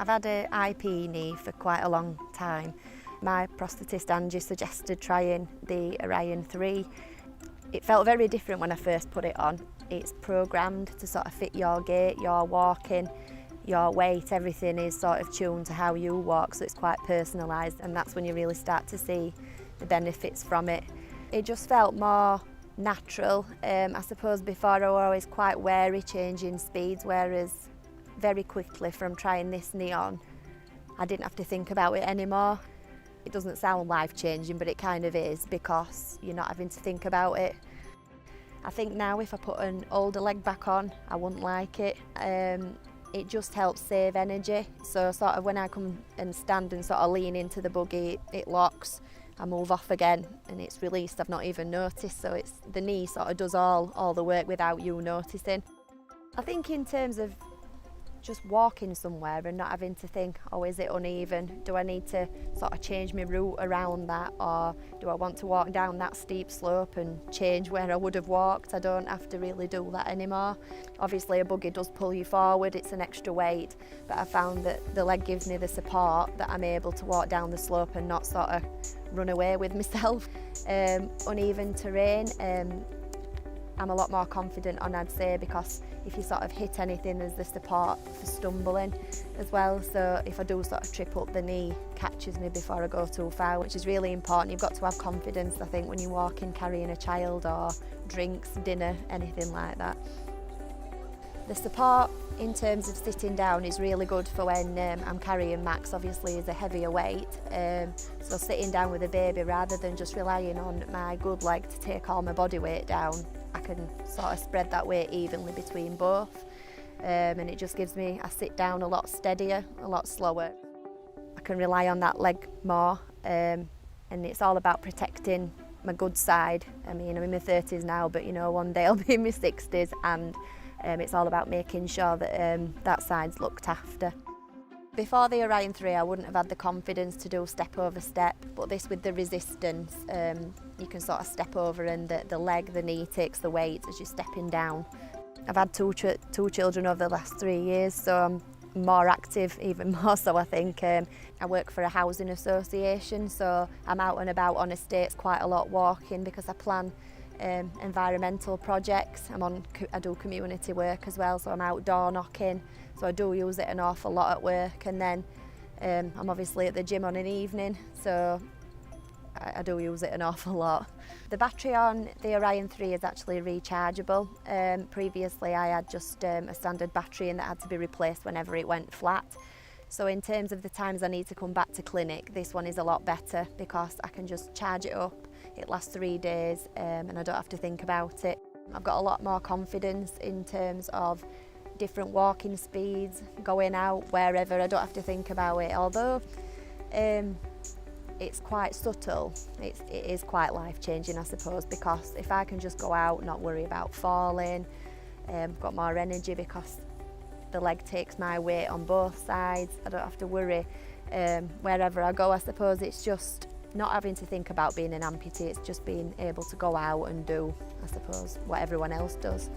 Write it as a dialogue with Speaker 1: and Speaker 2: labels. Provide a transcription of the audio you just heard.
Speaker 1: I've had an IP knee for quite a long time. My prosthetist Angie suggested trying the Orion3. It felt very different when I first put it on. It's programmed to sort of fit your gait, your walking, your weight, everything is sort of tuned to how you walk, so it's quite personalised, and that's when you really start to see the benefits from it. It just felt more natural. I suppose before I was always quite wary changing speeds, whereas very quickly from trying this knee on, I didn't have to think about it anymore. It doesn't sound life-changing, but it kind of is because you're not having to think about it. I think now if I put an older leg back on, I wouldn't like it. It just helps save energy. So sort of when I come and stand and sort of lean into the buggy, it locks, I move off again and it's released. I've not even noticed, so it's the knee sort of does all the work without you noticing. I think in terms of just walking somewhere and not having to think, oh, is it uneven? Do I need to sort of change my route around that, or do I want to walk down that steep slope and change where I would have walked? I don't have to really do that anymore. Obviously a buggy does pull you forward, it's an extra weight, but I found that the leg gives me the support that I'm able to walk down the slope and not sort of run away with myself. Uneven terrain, I'm a lot more confident on, I'd say, because if you sort of hit anything, there's the support for stumbling as well. So if I do sort of trip up, the knee catches me before I go too far, which is really important. You've got to have confidence, I think, when you're walking, carrying a child or drinks, dinner, anything like that. The support in terms of sitting down is really good for when I'm carrying Max, obviously is a heavier weight. So sitting down with a baby, rather than just relying on my good leg to take all my body weight down, I can sort of spread that weight evenly between both, and it just gives me, I sit down a lot steadier, a lot slower. I can rely on that leg more, and it's all about protecting my good side. I mean, I'm in my 30s now, but you know, one day I'll be in my 60s, and it's all about making sure that that side's looked after. Before the Orion3, I wouldn't have had the confidence to do step over step, but this with the resistance, you can sort of step over and the leg, the knee takes the weight as you're stepping down. I've had two children over the last 3 years, so I'm more active, even more so I think. I work for a housing association, so I'm out and about on estates quite a lot walking because I plan environmental projects. I do community work as well, so I'm outdoor knocking, so I do use it an awful lot at work, and then I'm obviously at the gym on an evening, so I do use it an awful lot. The battery on the Orion3 is actually rechargeable. Previously I had just a standard battery and that had to be replaced whenever it went flat. So in terms of the times I need to come back to clinic, this one is a lot better because I can just charge it up. It lasts 3 days and I don't have to think about it. I've got a lot more confidence in terms of different walking speeds, going out, wherever. I don't have to think about it. Although it's quite subtle, it is quite life-changing, I suppose, because if I can just go out, not worry about falling, I've got more energy because the leg takes my weight on both sides. I don't have to worry wherever I go. I suppose it's just not having to think about being an amputee, it's just being able to go out and do, I suppose, what everyone else does.